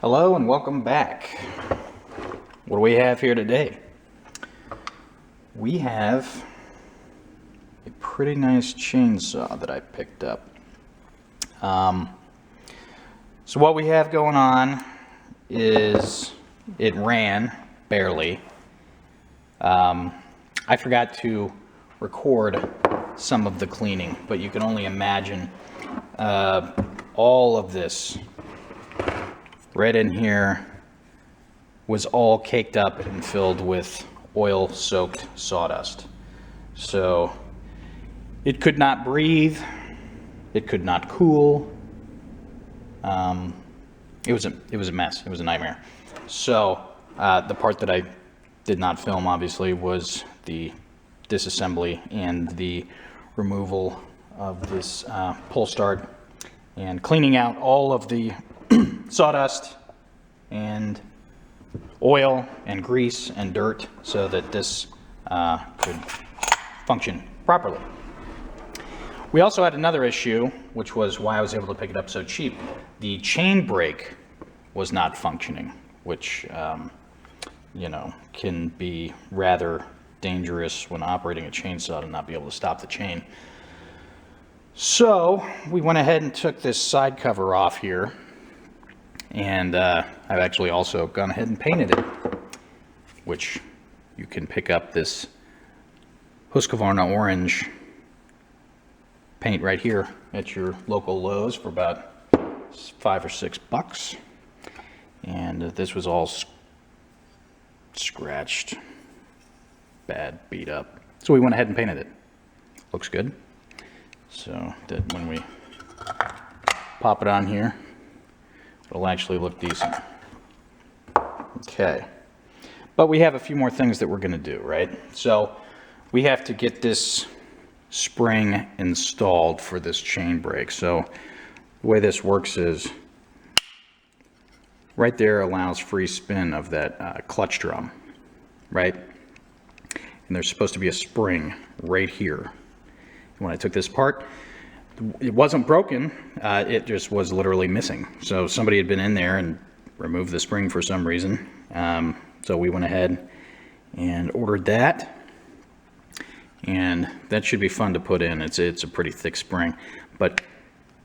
Hello and welcome back. What do we have here today? We have a pretty nice chainsaw that I picked up. So what we have going on is it ran barely. I forgot to record some of the cleaning, but you can only imagine all of this right in here was all caked up and filled with oil-soaked sawdust. So it could not breathe, it could not cool. It was a mess. It was a nightmare. So the part that I did not film, obviously, was the disassembly and the removal of this pull start and cleaning out all of the sawdust and oil and grease and dirt so that this could function properly. We also had another issue, which was why I was able to pick it up so cheap. The chain brake was not functioning, which can be rather dangerous when operating a chainsaw to not be able to stop the chain. So we went ahead and took this side cover off here, and I've actually also gone ahead and painted it, which you can pick up this Husqvarna orange paint right here at your local Lowe's for about $5 or $6. And this was all scratched, bad, beat up. So we went ahead and painted it. Looks good. So that when we pop it on here, it'll actually look decent. Okay. But we have a few more things that we're going to do, right? So we have to get this spring installed for this chain brake. So the way this works is right there allows free spin of that clutch drum, right? And there's supposed to be a spring right here. When I took this apart, it wasn't broken, it just was literally missing. So somebody had been in there and removed the spring for some reason. So we went ahead and ordered that. And that should be fun to put in. It's a pretty thick spring. But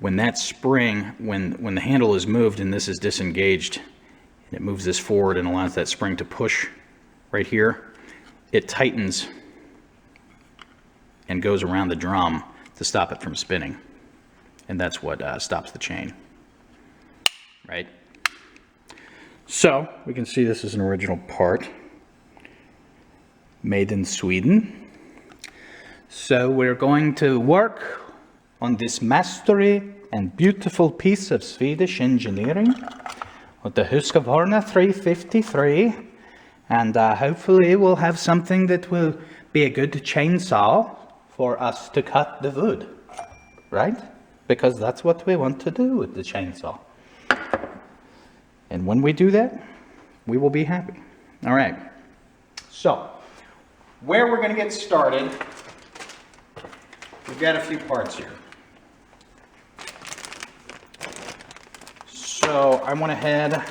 when that spring, when the handle is moved and this is disengaged, and it moves this forward and allows that spring to push right here, it tightens and goes around the drum to stop it from spinning. And that's what stops the chain, right? So we can see this is an original part, made in Sweden. So we're going to work on this mastery and beautiful piece of Swedish engineering with the Husqvarna 353, and hopefully we'll have something that will be a good chainsaw for us to cut the wood, right? Because that's what we want to do with the chainsaw. And when we do that, we will be happy. All right. So, where we're going to get started, we've got a few parts here. So, I went ahead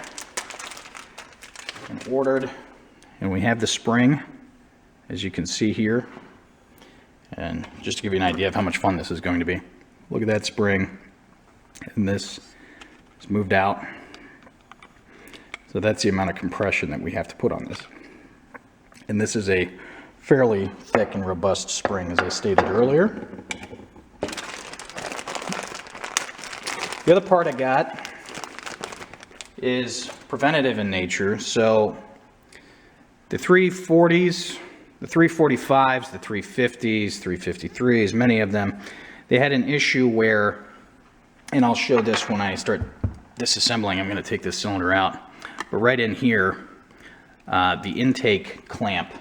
and ordered, and we have the spring, as you can see here. And just to give you an idea of how much fun this is going to be, look at that spring, and this is moved out. So that's the amount of compression that we have to put on this. And this is a fairly thick and robust spring, as I stated earlier. The other part I got is preventative in nature. So the 340s, the 345s, the 350s, 353s, many of them, they had an issue where, and I'll show this when I start disassembling, I'm going to take this cylinder out, but right in here, the intake clamp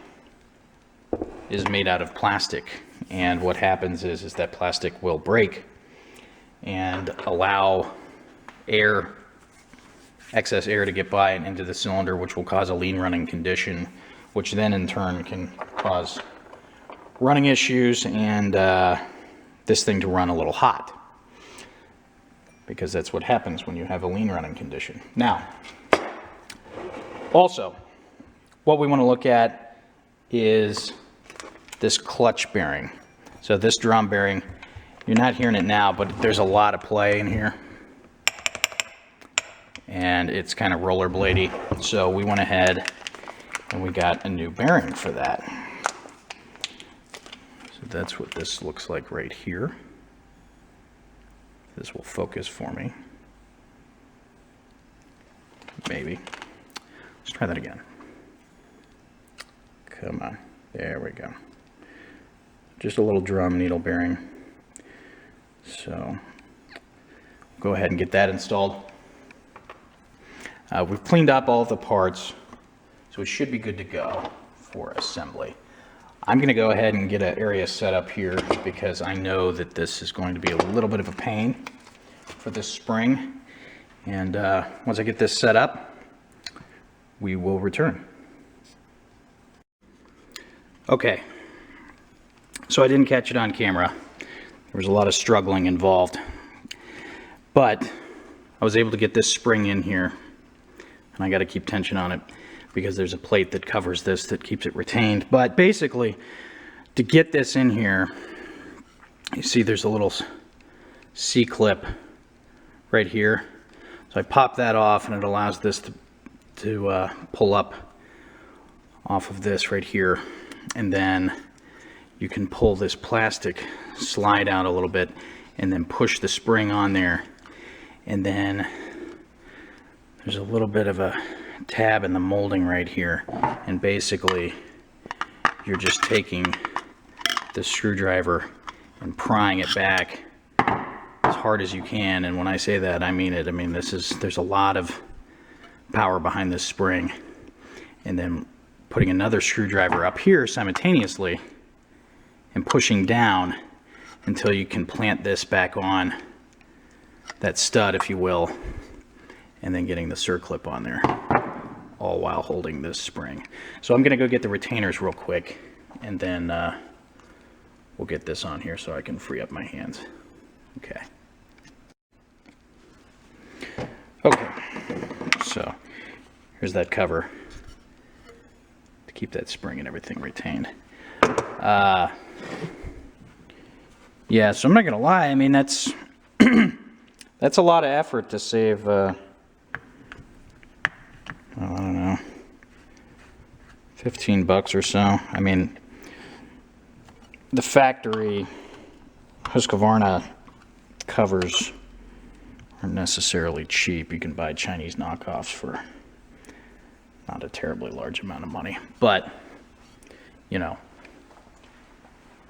is made out of plastic, and what happens is that plastic will break and allow air, excess air, to get by and into the cylinder, which will cause a lean running condition, which then in turn can cause running issues and this thing to run a little hot, because that's what happens when you have a lean running condition. Now, Also, what we want to look at is this clutch bearing. So this drum bearing, you're not hearing it now, but there's a lot of play in here. And it's kind of rollerbladey. So we went ahead and we got a new bearing for that. So that's what this looks like right here. This will focus for me. Maybe. Let's try that again. Come on. There we go. Just a little drum needle bearing. So go ahead and get that installed. We've cleaned up all of the parts, so it should be good to go for assembly. I'm going to go ahead and get an area set up here because I know that this is going to be a little bit of a pain for this spring. And once I get this set up, we will return. Okay, so I didn't catch it on camera. There was a lot of struggling involved, but I was able to get this spring in here, and I got to keep tension on it because there's a plate that covers this that keeps it retained. But basically, to get this in here, you see there's a little C-clip right here. So I pop that off and it allows this to pull up off of this right here. And then you can pull this plastic slide out a little bit and then push the spring on there. And then there's a little bit of a tab in the molding right here. And basically you're just taking the screwdriver and prying it back as hard as you can. And when I say that, I mean it. I mean, there's a lot of power behind this spring. And then putting another screwdriver up here simultaneously and pushing down until you can plant this back on that stud, if you will, and then getting the circlip on there, all while holding this spring. So I'm gonna go get the retainers real quick, and then we'll get this on here so I can free up my hands. Okay. Okay, so here's that cover to keep that spring and everything retained. Yeah, so I'm not gonna lie, I mean, that's that's a lot of effort to save I don't know, 15 bucks or so. I mean, the factory Husqvarna covers aren't necessarily cheap. You can buy Chinese knockoffs for not a terribly large amount of money, but you know,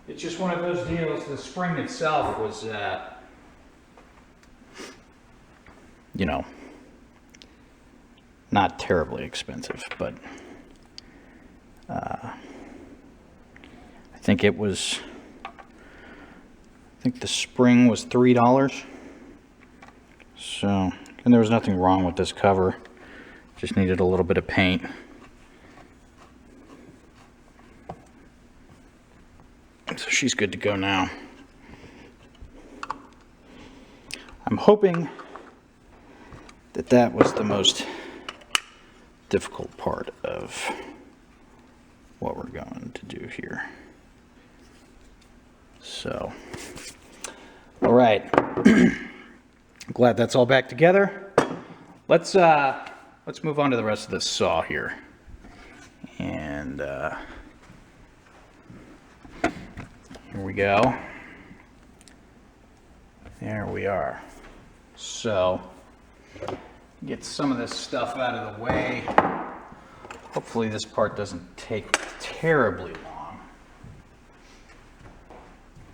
it's just one of those deals. The spring itself was you know, not terribly expensive, but I think the spring was $3. So, and there was nothing wrong with this cover. Just needed a little bit of paint. So she's good to go now. I'm hoping that that was the most difficult part of what we're going to do here. So, all right. Glad that's all back together. Let's move on to the rest of this saw here. And here we go. There we are. So, get some of this stuff out of the way. Hopefully this part doesn't take terribly long.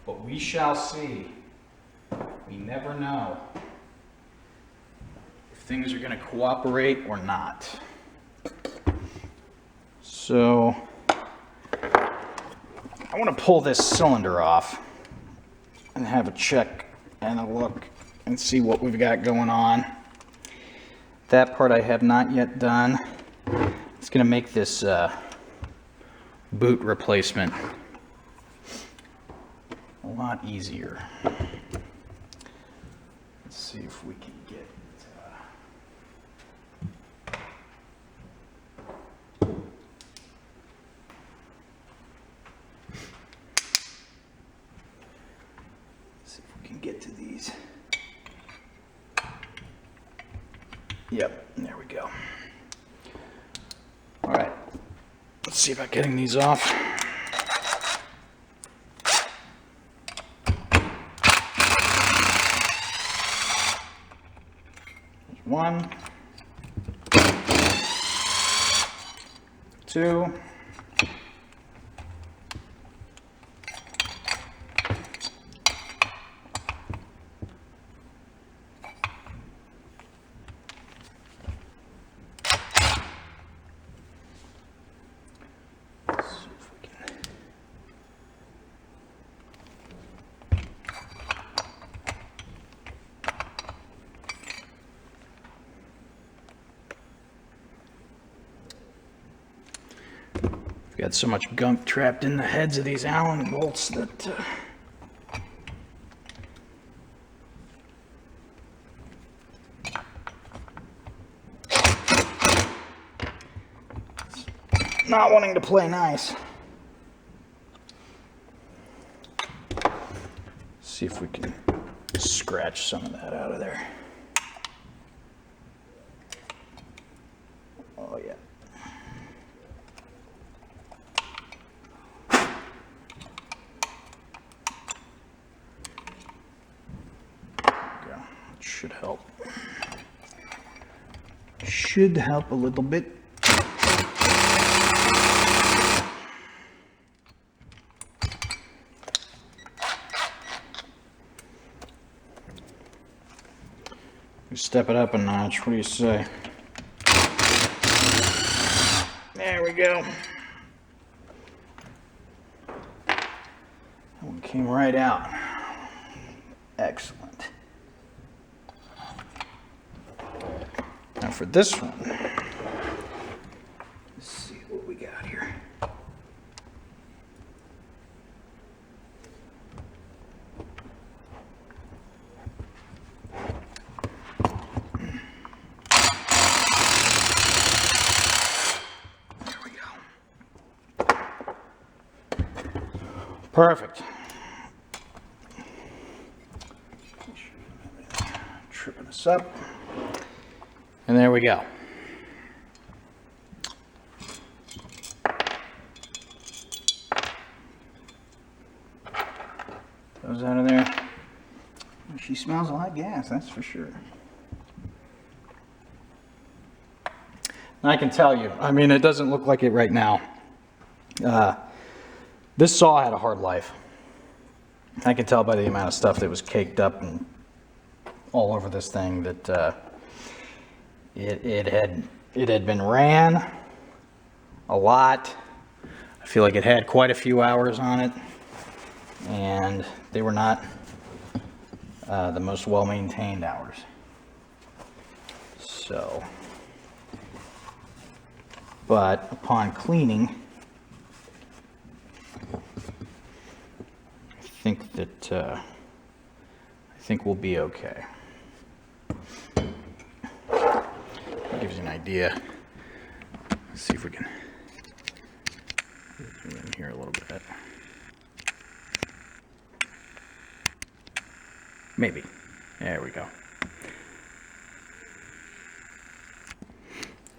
But we shall see. We never know if things are going to cooperate or not. So I want to pull this cylinder off and have a check and a look and see what we've got going on. That part I have not yet done. It's going to make this boot replacement a lot easier. Let's see if we can get Yep, there we go. All right, let's see about getting these off. There's one, two, got so much gunk trapped in the heads of these Allen bolts that not wanting to play nice. See if we can scratch some of that out of there. Oh yeah. Should help. Should help a little bit. We step it up a notch. What do you say? There we go. That one came right out. Excellent. Now for this one, let's see what we got here. There we go. Perfect. Tripping us up. And there we go. Those out of there. She smells like gas, that's for sure. And I can tell you, I mean, it doesn't look like it right now. This saw had a hard life. I can tell by the amount of stuff that was caked up and all over this thing that it had been ran a lot. I feel like it had quite a few hours on it, and they were not the most well-maintained hours. So, but upon cleaning, I think we'll be okay. That gives you an idea. Let's see if we can zoom in here a little bit. Maybe. There we go.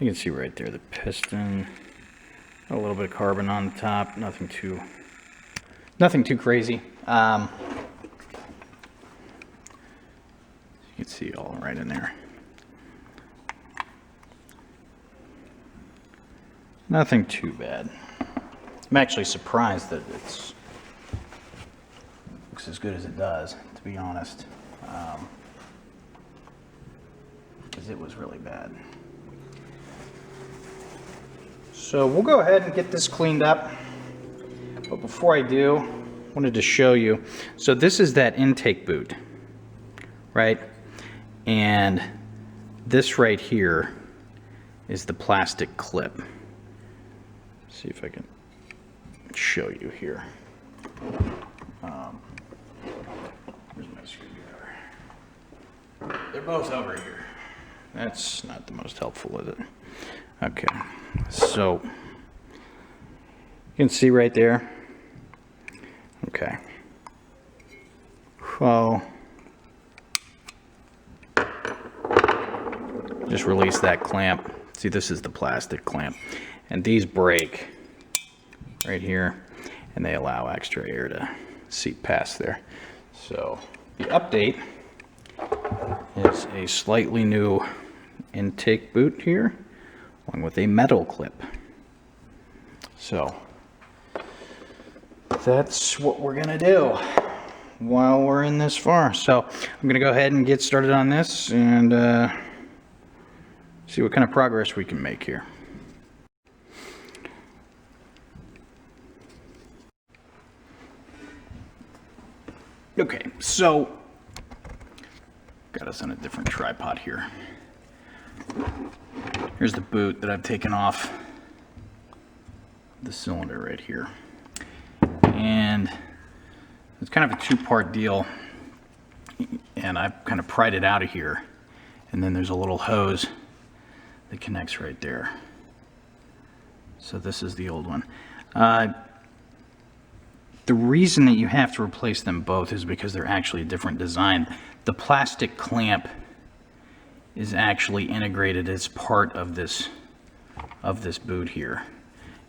You can see right there the piston, a little bit of carbon on the top, nothing too crazy. You can see all right in there. Nothing too bad. I'm actually surprised that it looks as good as it does, to be honest, because it was really bad. So we'll go ahead and get this cleaned up, but before I do, I wanted to show you. So this is that intake boot, right? And this right here is the plastic clip. See if I can show you here. Where's my screwdriver? They're both over here. That's not the most helpful, is it? Okay, so you can see right there. Okay. So just release that clamp. See, this is the plastic clamp. And these break right here, and they allow extra air to seep past there. So the update is a slightly new intake boot here, along with a metal clip. So that's what we're gonna do while we're in this far. So I'm gonna go ahead and get started on this and see what kind of progress we can make here. Okay, so got us on a different tripod here. Here's the boot that I've taken off the cylinder right here. And it's kind of a two-part deal, and I've kind of pried it out of here. And then there's a little hose that connects right there. So this is the old one. The reason that you have to replace them both is because they're actually a different design. The plastic clamp is actually integrated as part of this boot here.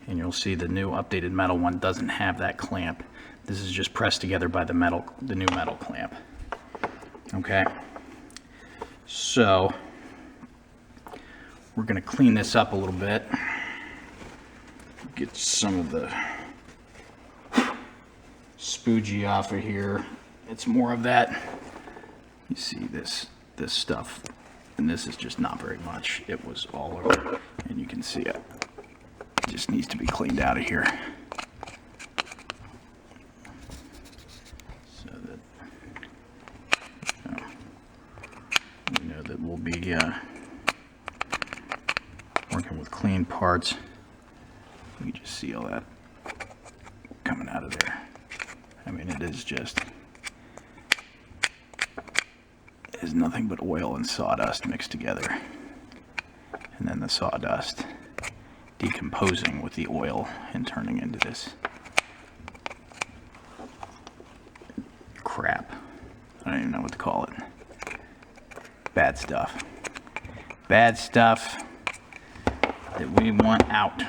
And you'll see the new updated metal one doesn't have that clamp. This is just pressed together by the new metal clamp. Okay. So we're going to clean this up a little bit. Get some of the spoogie off of here. It's more of that. You see this stuff, and this is just not very much. It was all over, and you can see it. It just needs to be cleaned out of here, so that we know that we'll be working with clean parts. You can just see all that coming out of there. I mean, it is nothing but oil and sawdust mixed together. And then the sawdust decomposing with the oil and turning into this crap. I don't even know what to call it. Bad stuff. Bad stuff that we want out.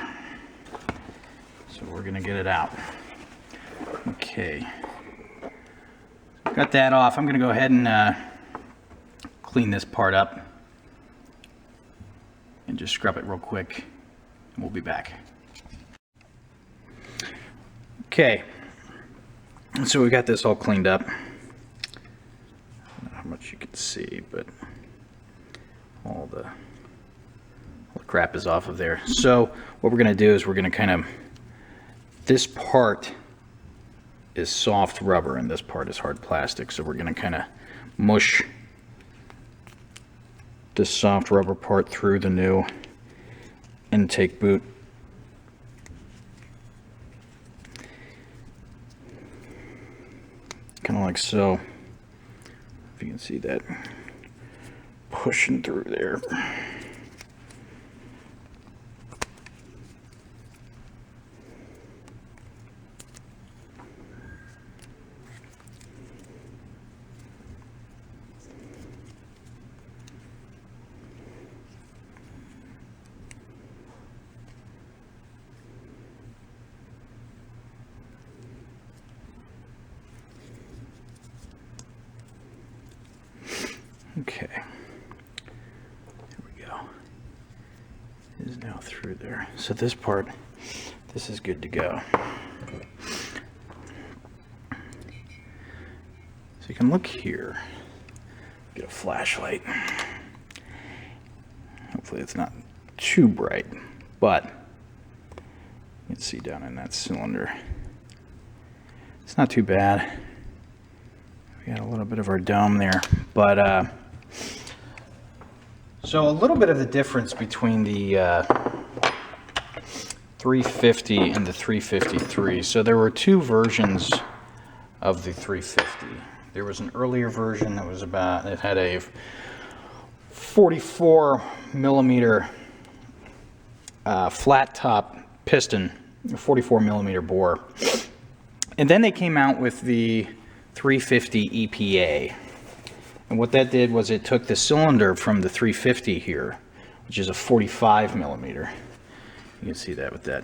So we're gonna get it out. Okay, got that off. I'm going to go ahead and clean this part up and just scrub it real quick, and we'll be back. Okay, so we got this all cleaned up. I don't know how much you can see, but all the crap is off of there. So what we're going to do is we're going to this part is soft rubber and this part is hard plastic, so we're going to kind of mush this soft rubber part through the new intake boot. Kind of like so. If you can see that pushing through there. Okay, there we go. It is now through there. So this part, this is good to go. So you can look here, get a flashlight. Hopefully it's not too bright, but you can see down in that cylinder. It's not too bad. We got a little bit of our dome there, but so a little bit of the difference between the 350 and the 353. So there were two versions of the 350. There was an earlier version that was it had a 44 millimeter flat top piston, a 44 millimeter bore. And then they came out with the 350 EPA. And what that did was it took the cylinder from the 350 here, which is a 45 millimeter. You can see that with that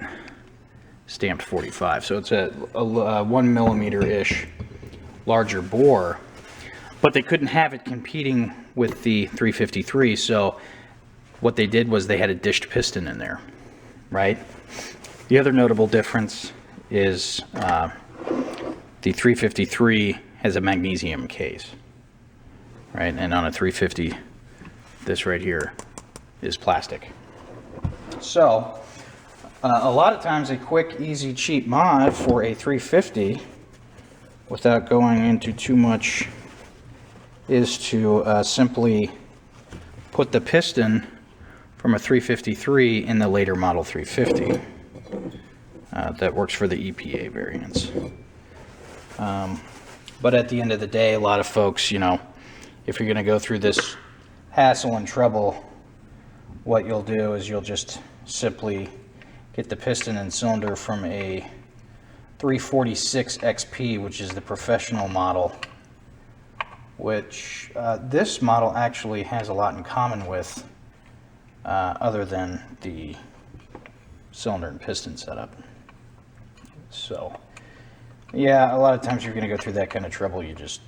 stamped 45. So it's a 1 millimeter-ish larger bore. But they couldn't have it competing with the 353, so what they did was they had a dished piston in there, right? The other notable difference is the 353 has a magnesium case, right? And on a 350, this right here is plastic. So a lot of times a quick, easy, cheap mod for a 350, without going into too much, is to simply put the piston from a 353 in the later model 350. That works for the EPA variants. But at the end of the day, a lot of folks, you know, if you're going to go through this hassle and trouble, what you'll do is you'll just simply get the piston and cylinder from a 346 XP, which is the professional model, which this model actually has a lot in common with, other than the cylinder and piston setup. So yeah, a lot of times you're going to go through that kind of trouble. You just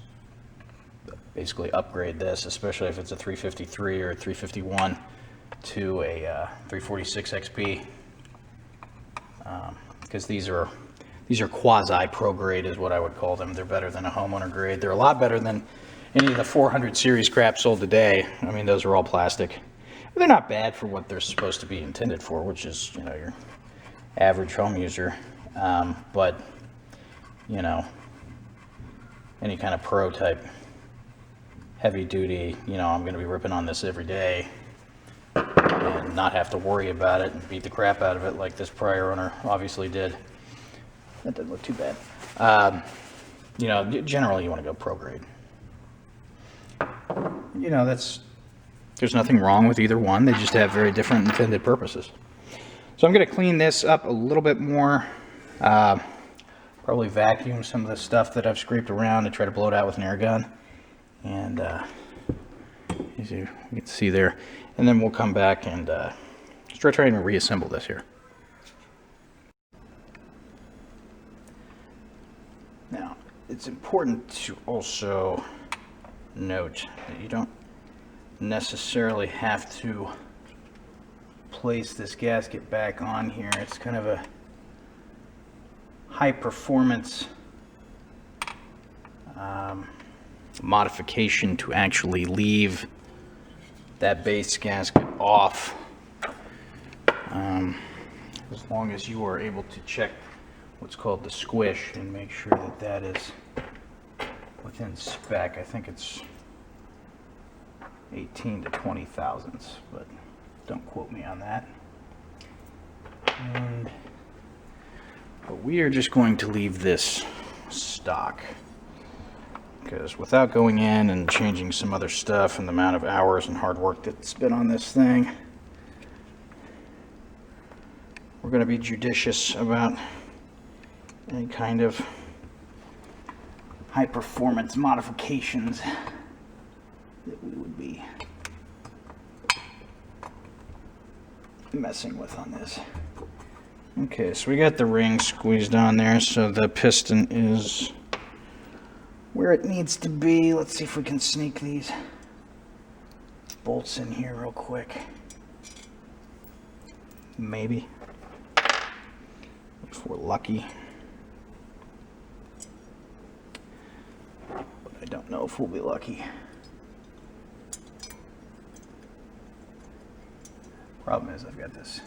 basically upgrade this, especially if it's a 353 or a 351 to a 346 XP, because these are quasi pro grade is what I would call them. They're better than a homeowner grade. They're a lot better than any of the 400 series crap sold today. I mean, those are all plastic. They're not bad for what they're supposed to be intended for, which is, you know, your average home user. But, you know, any kind of pro type, heavy duty, you know, I'm going to be ripping on this every day and not have to worry about it and beat the crap out of it like this prior owner obviously did. That didn't look too bad. You know, generally you want to go pro grade. You know, there's nothing wrong with either one. They just have very different intended purposes. So I'm going to clean this up a little bit more. Probably vacuum some of the stuff that I've scraped around and try to blow it out with an air gun. And as you can see there. And then we'll come back and start trying to reassemble this here. Now, it's important to also note that you don't necessarily have to place this gasket back on here. It's kind of a high performance modification to actually leave that base gasket off, as long as you are able to check what's called the squish and make sure that that is within spec. I think it's 18 to 20 thousandths, but don't quote me on that. But we are just going to leave this stock, because without going in and changing some other stuff and the amount of hours and hard work that's been on this thing, we're going to be judicious about any kind of high performance modifications that we would be messing with on this. Okay, so we got the ring squeezed on there, so the piston is where it needs to be. Let's see if we can sneak these bolts in here real quick. Maybe, if we're lucky. But I don't know if we'll be lucky. Problem is I've got this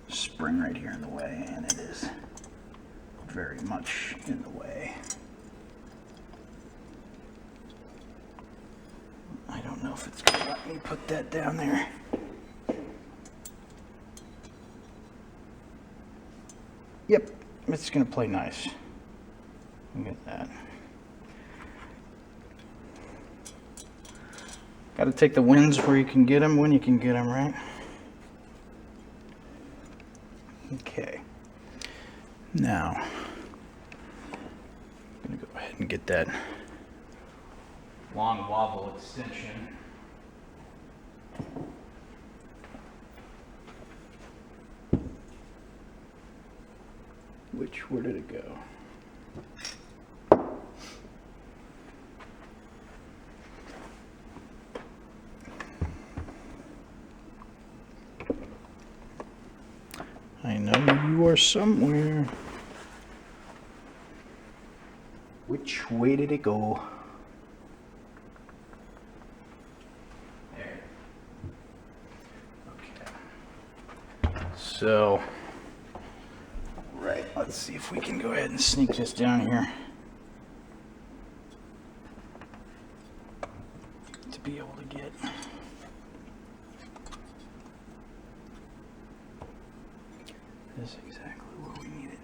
spring right here in the way, and it is very much in the way. I don't know if it's going to let me put that down there. Yep, it's going to play nice. Look at that. Got to take the wins where you can get them, when you can get them, right? Okay. Now, I'm going to go ahead and get that long wobble extension. Where did it go? I know you are somewhere. Which way did it go? There. Okay. So, right, let's see if we can go ahead and sneak this down here to be able to get this exactly where we need it.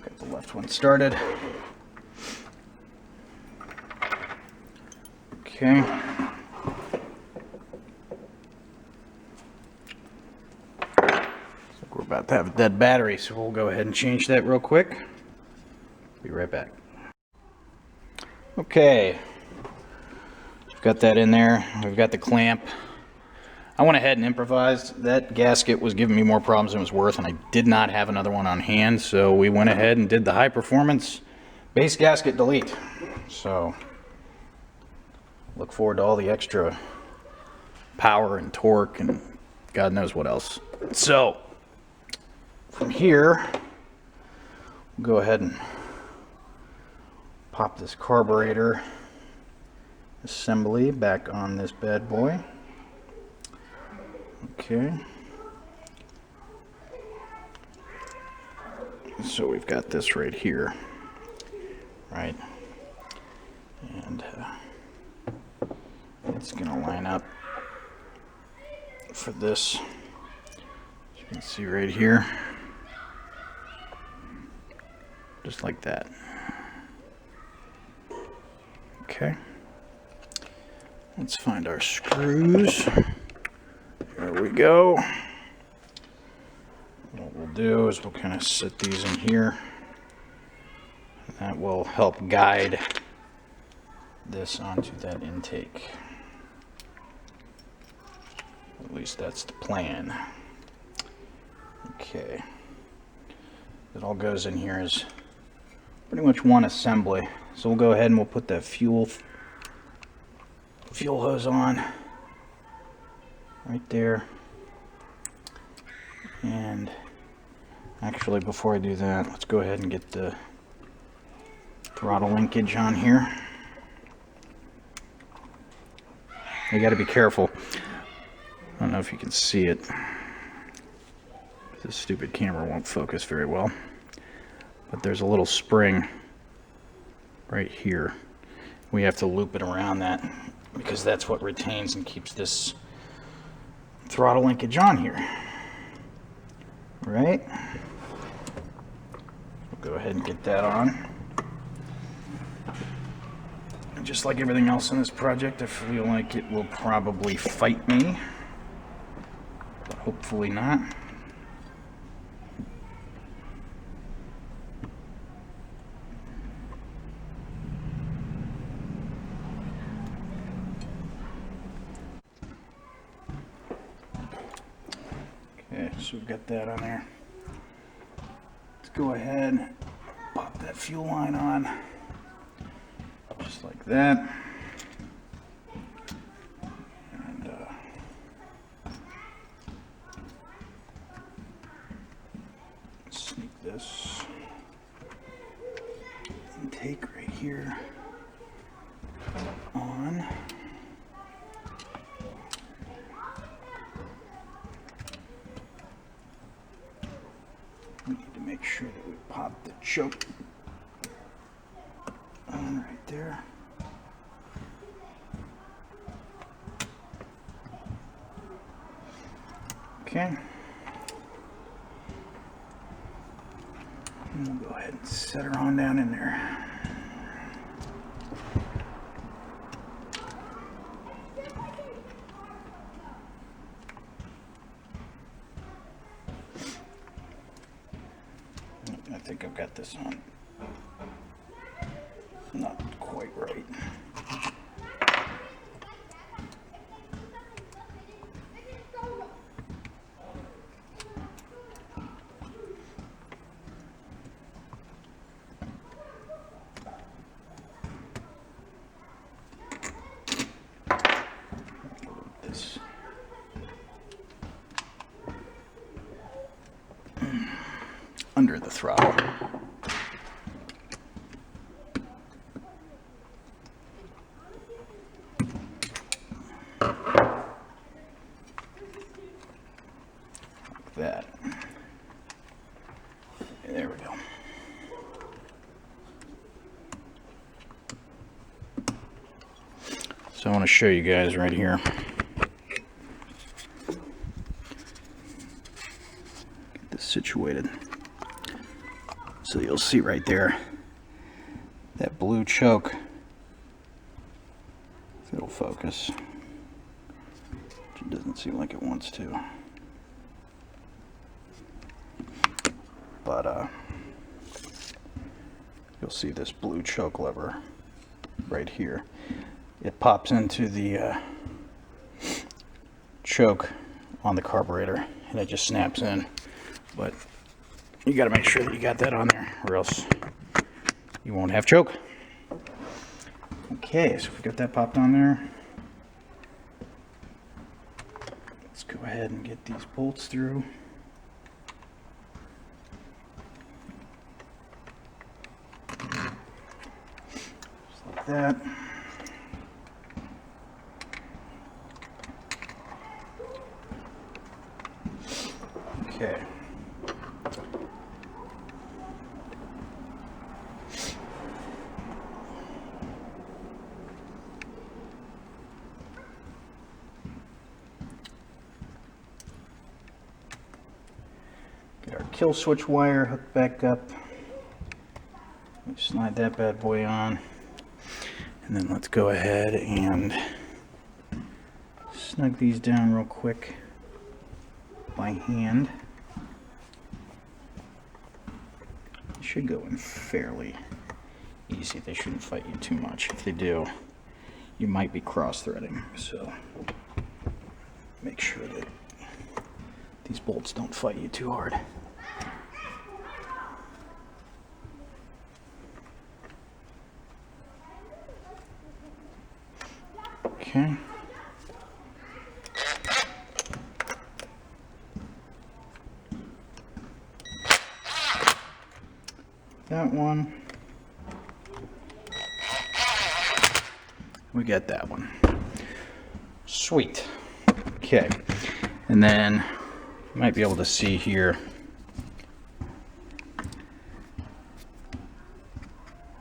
Get the left one started. Okay. We're about to have a dead battery, so we'll go ahead and change that real quick. Be right back. Okay, we've got that in there. We've got the clamp. I went ahead and improvised. That gasket was giving me more problems than it was worth, and I did not have another one on hand, so we went ahead and did the high performance base gasket delete. So look forward to all the extra power and torque and God knows what else. So from here, we'll go ahead and pop this carburetor assembly back on this bad boy. Okay. So we've got this right here, right? And it's going to line up for this, as you can see right here, just like that. Okay, let's find our screws. There we go. What we'll do is we'll kind of set these in here. That will help guide this onto that intake. At least that's the plan. Okay. It all goes in here as pretty much one assembly. So we'll go ahead and we'll put that fuel hose on right there. And actually, before I do that, let's go ahead and get the throttle linkage on here. You got to be careful. I don't know if you can see it. This stupid camera won't focus very well. But there's a little spring right here. We have to loop it around that because that's what retains and keeps this throttle linkage on here. Right? We'll go ahead and get that on. And just like everything else in this project, I feel like it will probably fight me, but hopefully not. Okay, so we've got that on there. Let's go ahead and pop that fuel line on, just like that. And sneak this intake right here on. We need to make sure that we pop the choke on right there. Okay. And we'll go ahead and set her on down in there. I think I've got this on not quite right. This under the throttle. That. There we go. So I want to show you guys right here. Get this situated. So you'll see right there that blue choke. If it'll focus. It doesn't seem like it wants to. But you'll see this blue choke lever right here. It pops into the choke on the carburetor and it just snaps in. But you got to make sure that you got that on there or else you won't have choke. Okay, so we got that popped on there. Let's go ahead and get these bolts through. That. Okay. Get our kill switch wire hooked back up. Slide that bad boy on. And then let's go ahead and snug these down real quick by hand. It should go in fairly easy. They shouldn't fight you too much. If they do, you might be cross-threading. So make sure that these bolts don't fight you too hard. Okay. That one. We got that one. Sweet. Okay. And then you might be able to see here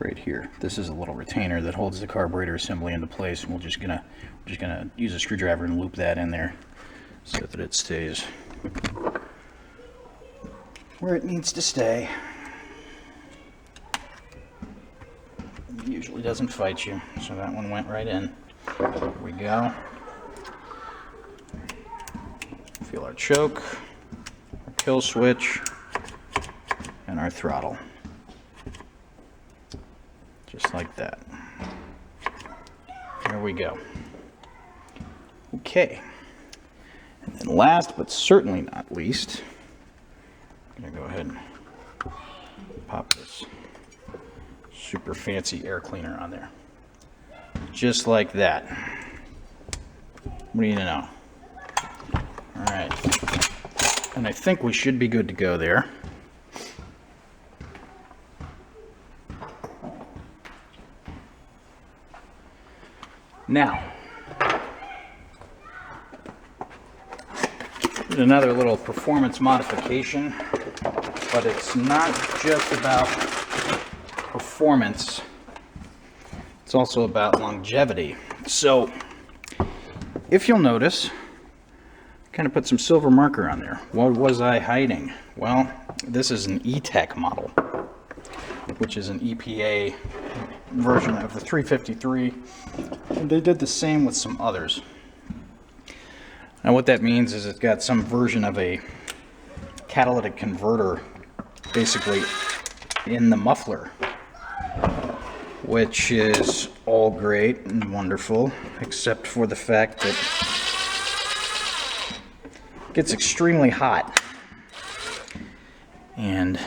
right here. This is a little retainer that holds the carburetor assembly into place, and we're just gonna use a screwdriver and loop that in there so that it stays where it needs to stay. It usually doesn't fight you, so that one went right in. There we go. Feel our choke, our kill switch, and our throttle. Just like that. There we go. Okay. And then last but certainly not least, I'm going to go ahead and pop this super fancy air cleaner on there. Just like that. What do you know? Alright. And I think we should be good to go there. Now, another little performance modification, but it's not just about performance, it's also about longevity. So, if you'll notice, I kind of put some silver marker on there. What was I hiding? Well, this is an E-Tech model. which is an EPA version of the 353, and they did the same with some others. Now what that means is it's got some version of a catalytic converter basically in the muffler, which is all great and wonderful, except for the fact that it gets extremely hot and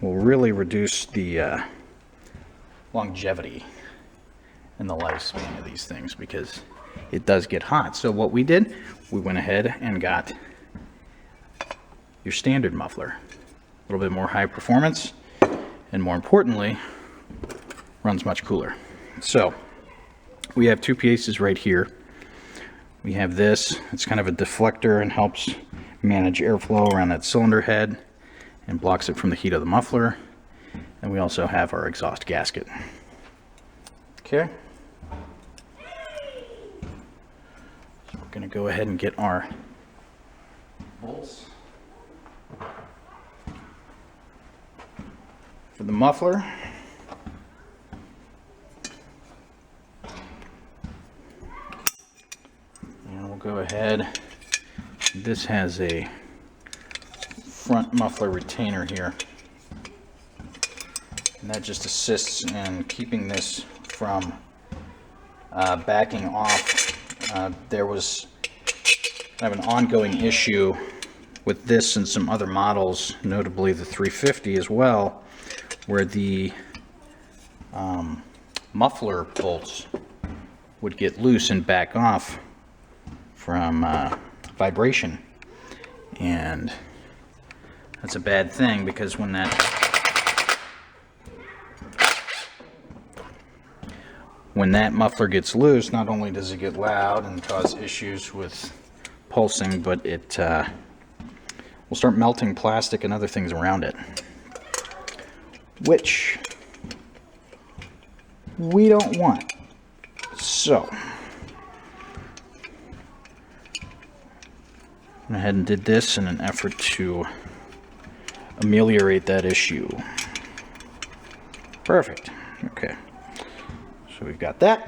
will really reduce the longevity and the lifespan of these things because it does get hot. So what we did, we went ahead and got your standard muffler. A little bit more high performance, and more importantly, runs much cooler. So we have two pieces right here. We have this, it's kind of a deflector and helps manage airflow around that cylinder head and blocks it from the heat of the muffler. And we also have our exhaust gasket. Okay. So we're going to go ahead and get our bolts for the muffler. And we'll go ahead. This has a front muffler retainer here. And that just assists in keeping this from backing off. There was kind of an ongoing issue with this and some other models, notably the 350 as well, where the muffler bolts would get loose and back off from vibration. And that's a bad thing because when that muffler gets loose, not only does it get loud and cause issues with pulsing, but it will start melting plastic and other things around it, which we don't want. So I went ahead and did this in an effort to ameliorate that issue. Perfect. Okay. So we've got that.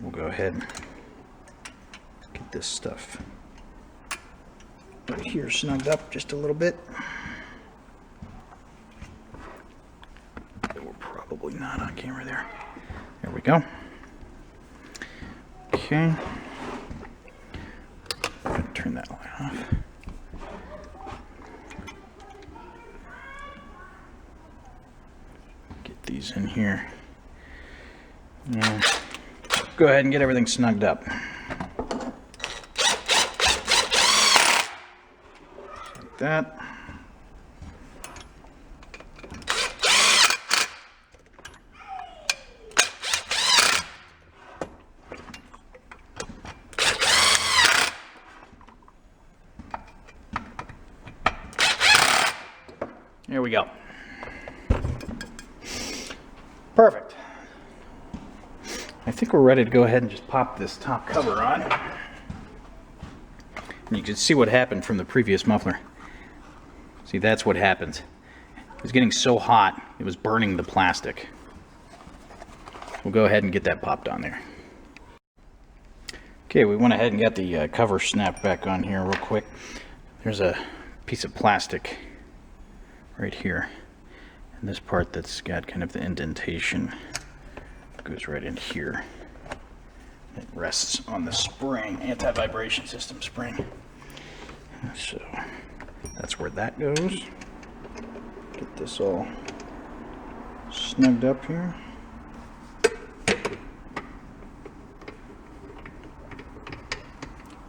We'll go ahead and get this stuff right here snugged up just a little bit. We're probably not on camera there. There we go. Okay. I'm going to turn that light off. Get these in here. And go ahead and get everything snugged up. Like that. Here we go. Perfect. I think we're ready to go ahead and just pop this top cover on. And you can see what happened from the previous muffler. See, that's what happened. It was getting so hot, it was burning the plastic. We'll go ahead and get that popped on there. Okay, we went ahead and got the cover snapped back on here real quick. There's a piece of plastic right here. And this part that's got kind of the indentation goes right in here. It rests on the spring, anti-vibration system spring. So that's where that goes. Get this all snugged up here.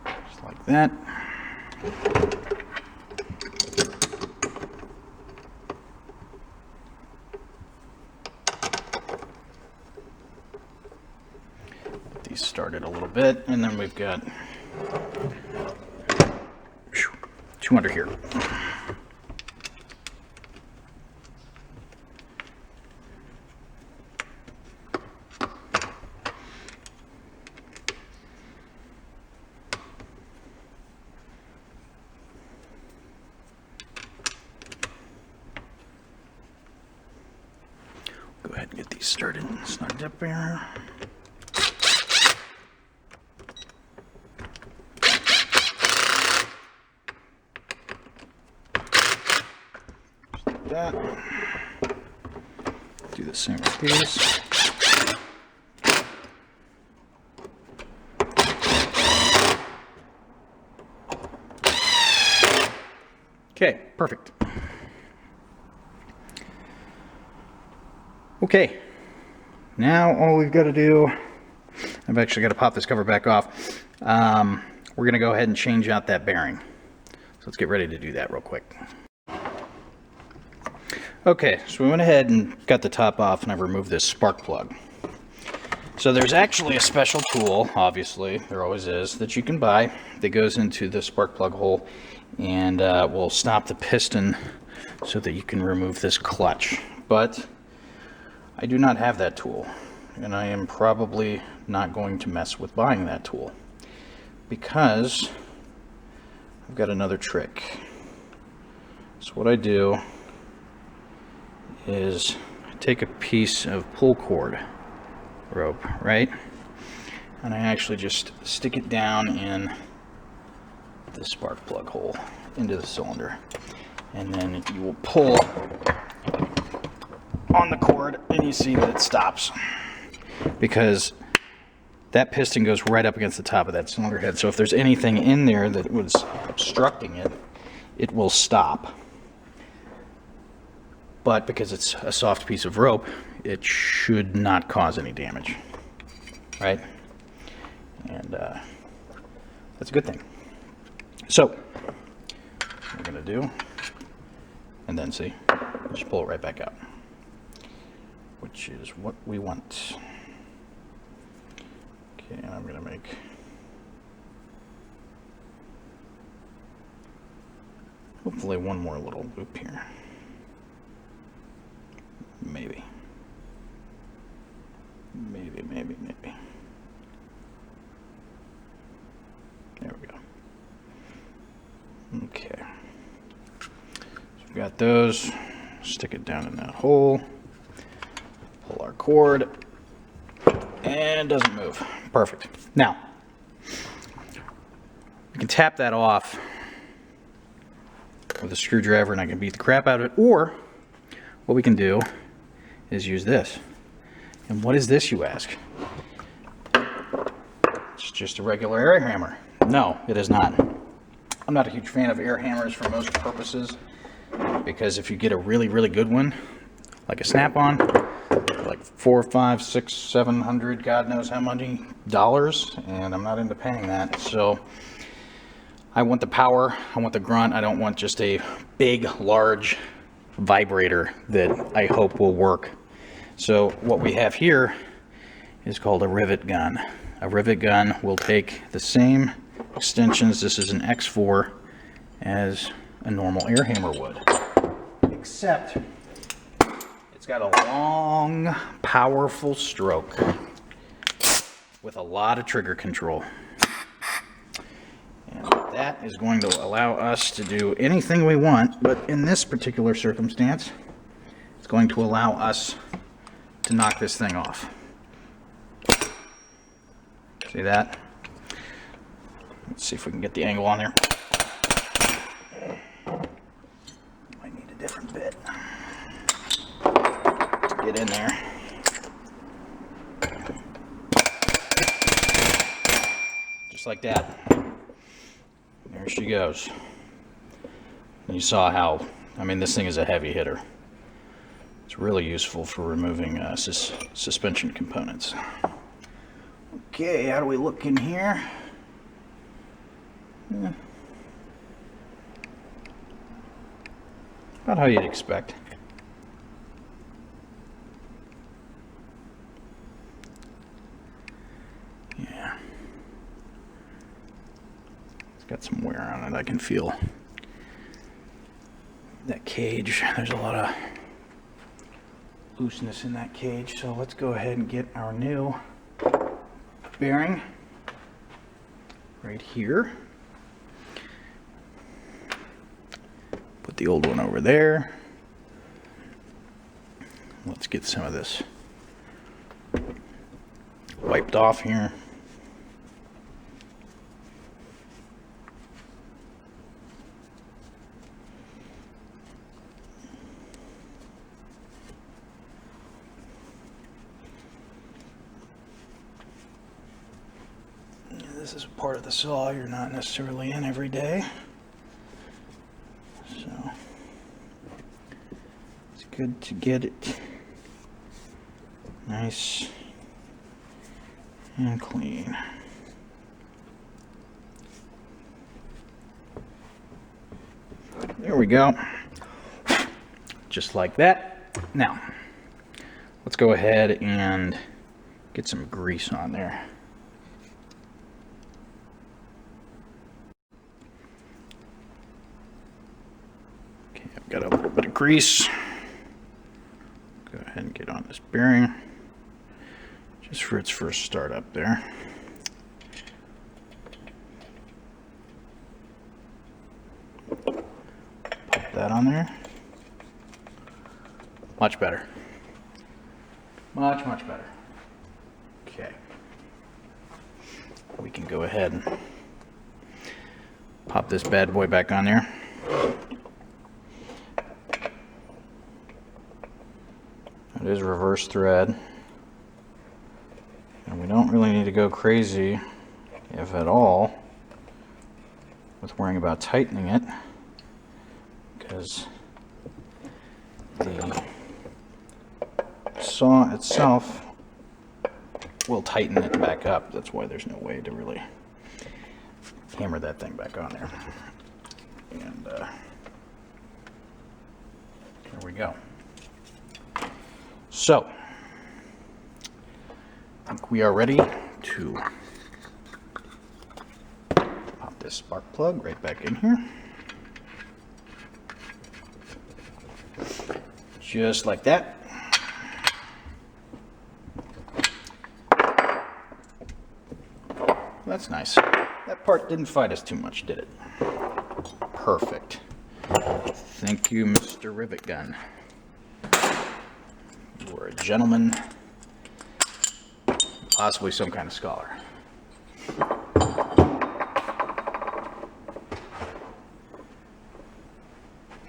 Just like that. Started a little bit, and then we've got two under here. Get these started and snugged up here. Just like that. Do the same with these. Okay, perfect. Okay, now all we've got to do, I've actually got to pop this cover back off. We're going to go ahead and change out that bearing. So let's get ready to do that real quick. Okay, so we went ahead and got the top off and I've removed this spark plug. So there's actually a special tool, obviously, there always is, that you can buy that goes into the spark plug hole and will stop the piston so that you can remove this clutch. But I do not have that tool, and I am probably not going to mess with buying that tool because I've got another trick. So what I do is I take a piece of pull cord rope, right? And I actually just stick it down in the spark plug hole into the cylinder. And then you will pull on the cord and you see that it stops. Because that piston goes right up against the top of that cylinder head. So if there's anything in there that was obstructing it, it will stop. But because it's a soft piece of rope, it should not cause any damage, right? And that's a good thing. So, what we're gonna do, and then see, just pull it right back out, which is what we want. Okay, and I'm gonna make hopefully one more little loop here. Maybe. There we go. Okay. So we've got those. Stick it down in that hole. Pull our cord. And it doesn't move. Perfect. Now, we can tap that off with a screwdriver and I can beat the crap out of it. Or, what we can do is use this. And what is this, you ask? It's just a regular air hammer. No, it is not. I'm not a huge fan of air hammers for most purposes because if you get a really, really good one, like a snap-on, like $400, $500, $600, $700, God knows how many dollars, and I'm not into paying that. So I want the power, I want the grunt, I don't want just a big, large vibrator that I hope will work. So what we have here is called a rivet gun. A rivet gun will take the same extensions, this is an X4, as a normal air hammer would. Except it's got a long, powerful stroke with a lot of trigger control. And that is going to allow us to do anything we want, but in this particular circumstance, it's going to allow us to knock this thing off. See that? Let's see if we can get the angle on there. Might need a different bit to get in there. Just like that. There she goes. And you saw how, I mean, this thing is a heavy hitter. It's really useful for removing suspension components. Okay, how do we look in here? Yeah. About how you'd expect. Yeah. It's got some wear on it, I can feel. That cage, there's a lot of looseness in that cage, so let's go ahead and get our new bearing right here. Put the old one over there. Let's get some of this wiped off here. This is a part of the saw you're not necessarily in every day. So it's good to get it nice and clean. There we go. Just like that. Now, let's go ahead and get some grease on there. Got a little bit of grease. Go ahead and get on this bearing just for its first start up there. Pop that on there. Much better. Much better. Okay. We can go ahead and pop this bad boy back on there. It is reverse thread, and we don't really need to go crazy, if at all, with worrying about tightening it, because the saw itself will tighten it back up. That's why there's no way to really hammer that thing back on there. And there we go. So, I think we are ready to pop this spark plug right back in here. Just like that. That's nice. That part didn't fight us too much, did it? Perfect. Thank you, Mr. Rivet Gun. You were a gentleman, possibly some kind of scholar.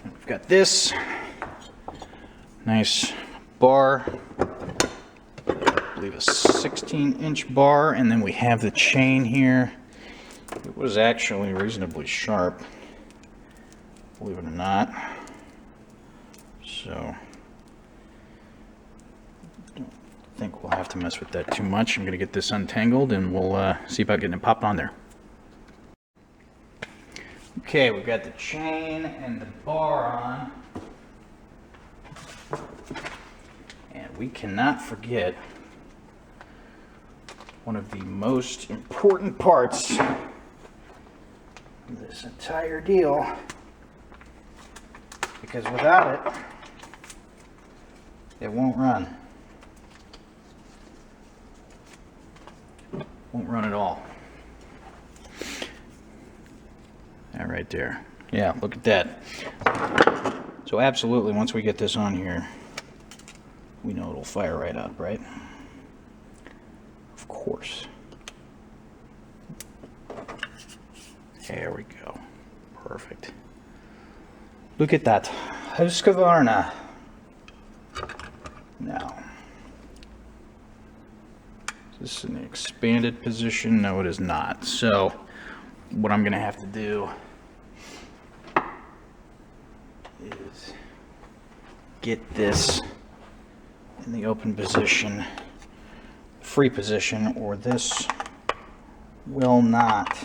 And we've got this nice bar, I believe a 16-inch bar, and then we have the chain here. It was actually reasonably sharp, believe it or not. So I think we'll have to mess with that too much. I'm going to get this untangled and we'll see about getting it popped on there. Okay, we've got the chain and the bar on. And we cannot forget one of the most important parts of this entire deal, because without it, it won't run. Won't run at all. That right there. Yeah, look at that. So absolutely, once we get this on here, we know it'll fire right up, right? Of course. There we go. Perfect. Look at that. Husqvarna. Now, is this in the expanded position? No, it is not. So, what I'm going to have to do is get this in the open position, free position, or this will not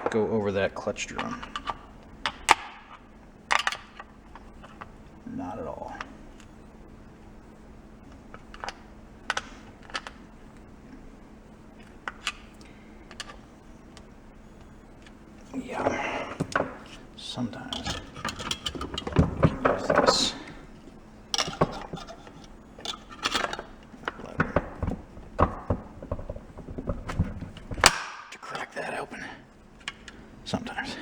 go over that clutch drum. Not at all. Yeah. Sometimes we can use this lever to crack that open. Sometimes.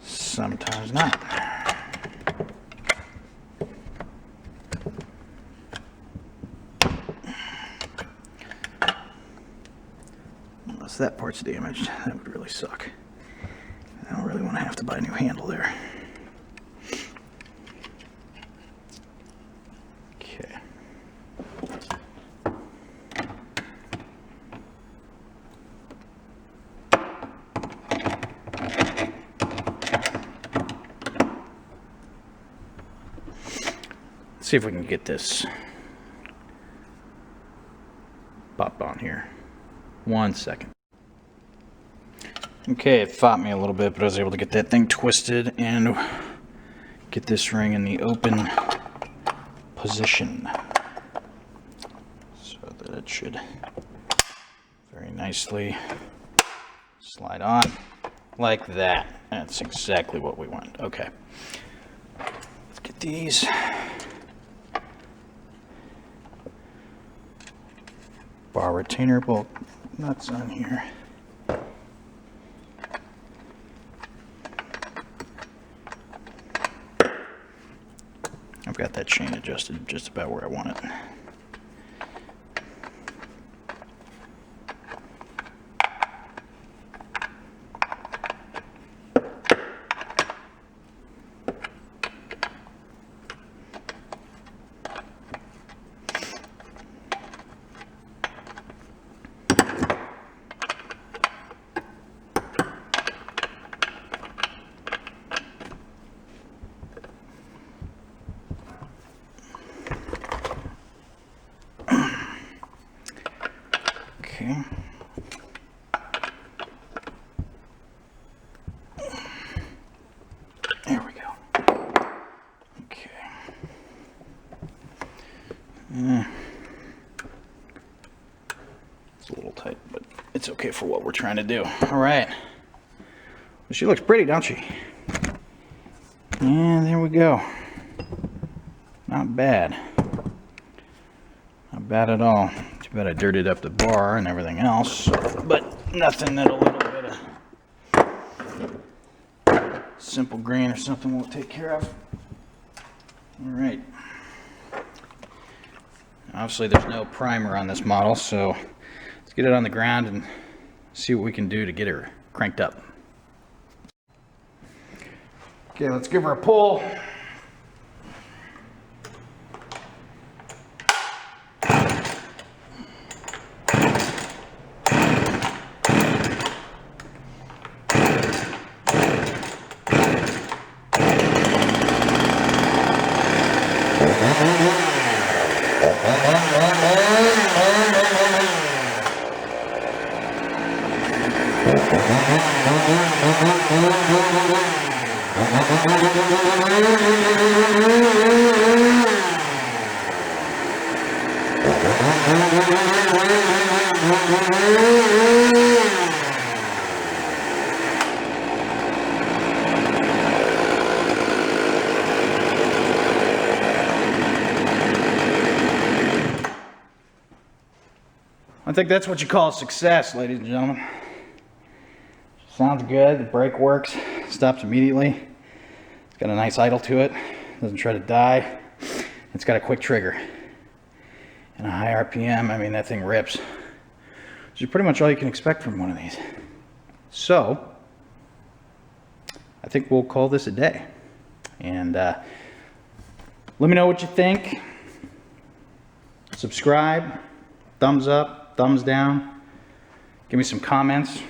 Sometimes not. that part's damaged. That would really suck. I don't really want to have to buy a new handle there. Okay. Let's see if we can get this popped on here. 1 second. Okay, it fought me a little bit, but I was able to get that thing twisted and get this ring in the open position so that it should very nicely slide on like that. That's exactly what we want. Okay, let's get these bar retainer bolt nuts on here. I've got that chain adjusted just about where I want it. Okay. There we go. Okay. It's a little tight, but it's okay for what we're trying to do. All right. Well, she looks pretty, don't she? And there we go. Not bad. Not bad at all. Too bad I dirtied up the bar and everything else, but nothing that a little bit of simple grain or something won't take care of. All right. Obviously there's no primer on this model, so let's get it on the ground and see what we can do to get her cranked up. Okay, let's give her a pull. I think that's what you call success, ladies and gentlemen. Sounds good, the brake works, stops immediately. It's got a nice idle to it, doesn't try to die. It's got a quick trigger. And a high RPM, I mean that thing rips. Which is pretty much all you can expect from one of these. So, I think we'll call this a day. And let me know what you think. Subscribe, thumbs up, thumbs down. Give me some comments.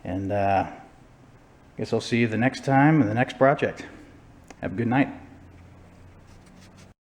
And I guess I'll see you the next time in the next project. Have a good night.